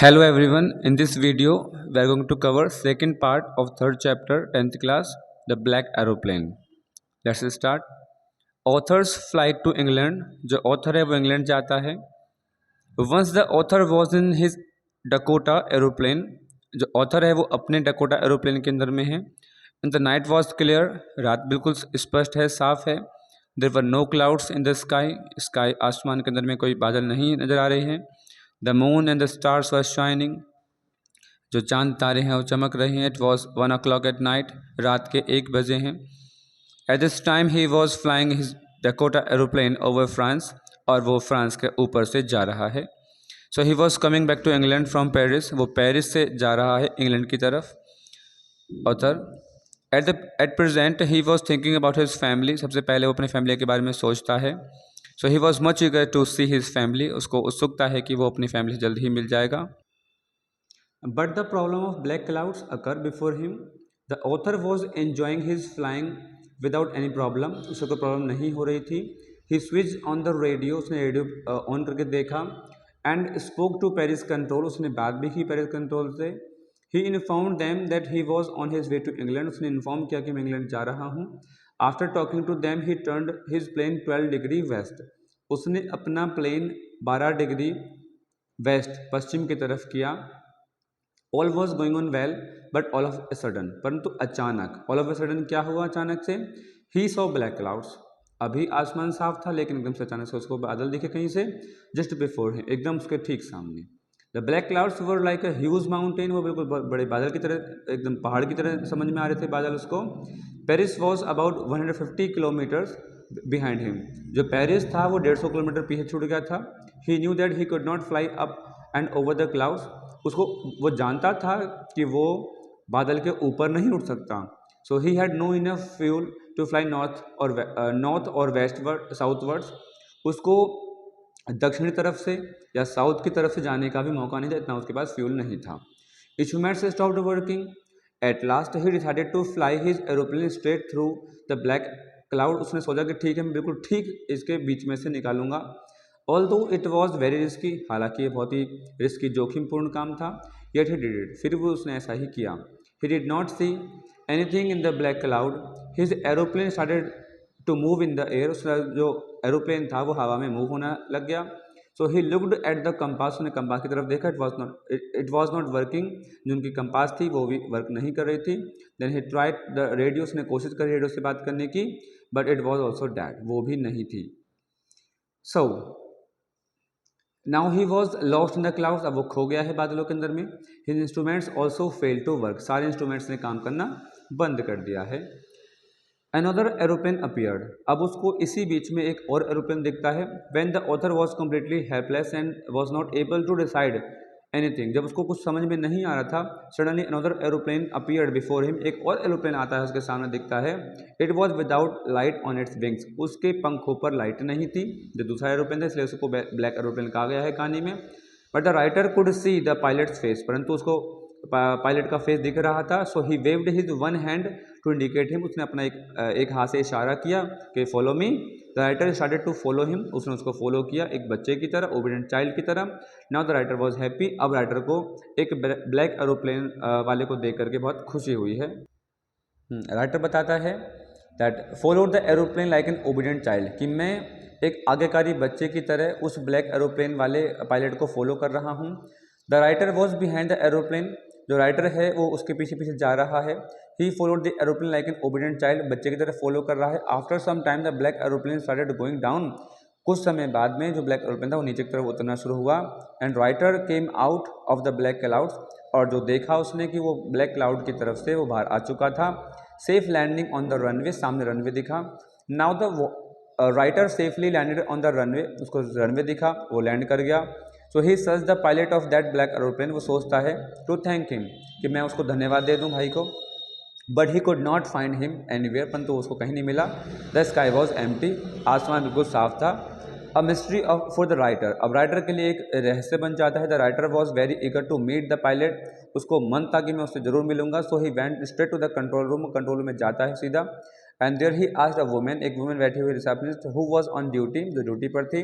Hello everyone, in this video we are going to cover second part of third chapter 10th class, the black aeroplane. Let's start. Author's flight to England. जो author है वो England जाता है. Once the author was in his Dakota aeroplane. जो author है वो अपने Dakota aeroplane के अंदर में है. And the night was clear. रात बिल्कुल स्पष्ट है, साफ है. There were no clouds in the sky. Sky आसमान के अंदर में कोई बादल नहीं नज़र आ रहे हैं. The moon and the stars were shining. जो चांद तारे हैं वो चमक रहे हैं. It was 1 o'clock at night. रात के 1 बजे हैं. At this time he was flying his Dakota aeroplane over France. और वो फ्रांस के ऊपर से जा रहा है. So he was coming back to England from Paris. वो पेरिस से जा रहा है इंग्लैंड की तरफ. Author at present he was thinking about his family. सबसे पहले वो अपने फैमिली के बारे में सोचता है. So he was much eager to see his family. उसको उत्सुकता है कि वो अपनी फैमिली से जल्द ही मिल जाएगा. But the problem of black clouds occurred before him. The author was enjoying his flying without any problem. उसे कोई प्रॉब्लम नहीं हो रही थी. He switched on the radio. उसने रेडियो ऑन करके देखा. And spoke to Paris control. उसने बात भी की पेरिस कंट्रोल से. He informed them that he was on his way to England. उसने इन्फॉर्म किया कि मैं इंग्लैंड जा रहा हूँ. After talking to them, he turned his plane 12 degree west. उसने अपना प्लेन 12 डिग्री वेस्ट पश्चिम की तरफ किया. All was going on well but all of a sudden. परंतु अचानक, ऑल ऑफ ए सडन क्या हुआ अचानक से? He saw black clouds. अभी आसमान साफ था लेकिन एकदम से अचानक से उसको बादल दिखे कहीं से. जस्ट बिफोर हिम, एकदम उसके ठीक सामने. The black clouds were like a huge mountain. वो बिल्कुल बड़े बादल की तरह, एकदम पहाड़ की तरह समझ में आ रहे थे बादल उसको. Paris was about 150 kilometres behind him. जो पेरिस था वो 150 किलोमीटर पीछे छूट गया था. He knew that he could not fly up and over the clouds. उसको वो जानता था कि वो बादल के ऊपर नहीं उठ सकता. So he had no enough fuel to fly north और वेस्टवर्ड साउथवर्ड्स. उसको दक्षिणी तरफ से या साउथ की तरफ से जाने का भी मौका नहीं था, इतना उसके पास फ्यूल नहीं था. Instruments stopped working. At last he decided to fly his aeroplane straight through the black cloud. उसने सोचा कि ठीक है, मैं बिल्कुल ठीक इसके बीच में से निकालूंगा. Although it was very risky. हालांकि ये बहुत ही रिस्की, जोखिमपूर्ण काम था. Yet he did it. फिर वो उसने ऐसा ही किया. He did not see anything in the black cloud. His aeroplane started to move in the air. उसका जो एरोप्लेन था वो हवा में मूव होने लग गया. So he looked at the compass. उसने कंपास की तरफ देखा. It was not working. जो उनकी कंपास थी वो भी वर्क नहीं कर रही थी. Then he tried the radio. उसने कोशिश करी रेडियो से बात करने की, but it was also dead. वो भी नहीं थी. So now he was lost in the clouds. अब वो खो गया है बादलों के अंदर में. His instruments also fail to work. सारे इंस्ट्रूमेंट्स ने काम करना बंद कर दिया है. Another aeroplane appeared. अब उसको इसी बीच में एक और एरोप्लेन दिखता है. When the author was completely helpless and was not able to decide anything. जब उसको कुछ समझ में नहीं आ रहा था, suddenly another aeroplane appeared before him. एक और एरोप्लेन आता है, उसके सामने दिखता है. It was without light on its wings. उसके पंखों पर लाइट नहीं थी. जो दूसरा एरोप्लेन था इसलिए उसको ब्लैक एरोप्लेन कहा गया है कहानी में. But the writer could see the pilot's face. परंतु उसको पायलट का फेस दिख रहा था. So he waved his one hand to indicate him. उसने अपना एक हाथ से इशारा किया कि follow me. The writer started to follow him. उसने उसको फॉलो किया एक बच्चे की तरह, ओबीडिएंट चाइल्ड की तरह. Now the writer was happy. अब राइटर को एक ब्लैक एरोप्लेन वाले को देख करके बहुत खुशी हुई है. राइटर बताता है that followed the aeroplane like an obedient child. कि मैं एक आज्ञाकारी बच्चे की तरह उस ब्लैक एरोप्लेन वाले पायलट को फॉलो कर रहा हूँ. The writer was behind the aeroplane. जो राइटर है वो उसके पीछे पीछे जा रहा है. He followed the aeroplane like an obedient child. बच्चे की तरह फॉलो कर रहा है. After some time the black aeroplane started going down. कुछ समय बाद में जो ब्लैक एरोप्लेन था वो नीचे की तरफ उतरना शुरू हुआ. And writer came out of the black clouds. और जो देखा उसने कि वो ब्लैक क्लाउड की तरफ से वो बाहर आ चुका था. Safe landing on the runway. सामने रनवे दिखा. Now the writer safely landed on the runway. उसको रनवे दिखा, वो लैंड कर गया. So he search the pilot of that black aeroplane. वो सोचता है टू थैंक हिम, कि मैं उसको धन्यवाद दे दूं भाई को. But he could not find him anywhere. परंतु उसको कहीं नहीं मिला. The sky was empty. आसमान बिल्कुल साफ था. A mystery of for the writer. अब राइटर के लिए एक रहस्य बन जाता है. The writer was very eager to meet the pilot. उसको मन था कि मैं उससे जरूर मिलूंगा. So he went straight to the control room. Control room में जाता है सीधा. And there he asked a women. एक वुमेन बैठी हुई receptionist who was on duty, जो ड्यूटी पर थी.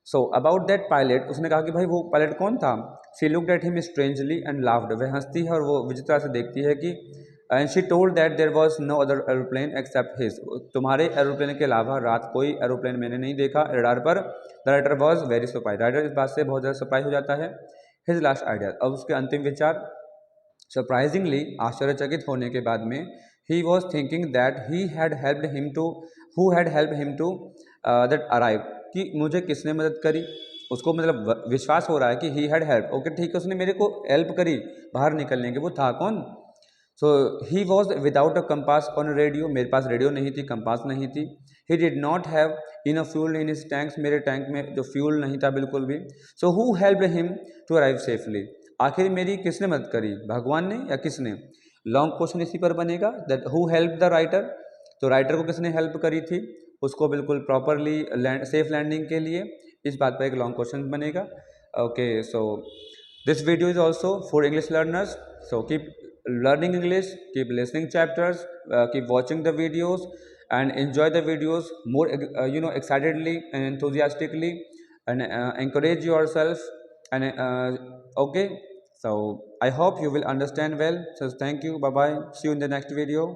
सो अबाउट दैट पायलट, उसने कहा कि भाई वो पायलट कौन था। She looked at him strangely and laughed, वह हंसती है और वो विचित्र से देखती है कि and she told that there was no other aeroplane except his, तुम्हारे एरोप्लेन के अलावा रात कोई एरोप्लेन मैंने नहीं देखा रडार पर। The writer was very surprise, writer इस बात से बहुत ज़्यादा सरप्राइज हो जाता है। हिज लास्ट आइडिया, अब उसके अंतिम विचार। सरप्राइजिंगली, आश्चर्यचकित होने के बाद में, he was thinking that he had helped him to who had help him to that arrive, कि मुझे किसने मदद करी। उसको मतलब विश्वास हो रहा है कि ही हैड हेल्प, ओके ठीक है, उसने मेरे को हेल्प करी बाहर निकलने के, वो था कौन। So he was without a compass on radio, मेरे पास रेडियो नहीं थी, कंपास नहीं थी। He did not have in a fuel in his tanks, मेरे टैंक में जो फ्यूल नहीं था बिल्कुल भी। So who help him to arrive safely, आखिर मेरी किसने मदद करी, भगवान ने या किसने। लॉन्ग क्वेश्चन इसी पर बनेगा, that who help the writer, तो राइटर को किसने हेल्प करी थी उसको बिल्कुल प्रॉपरली सेफ लैंडिंग के लिए, इस बात पर एक लॉन्ग क्वेश्चन बनेगा। Okay, so this video is also for English learners, so keep learning English, keep listening chapters, keep watching the videos and enjoy the videos more excitedly and enthusiastically, and encourage yourself, and okay, so I hope you will understand well. So thank you, bye bye, see you in the next video.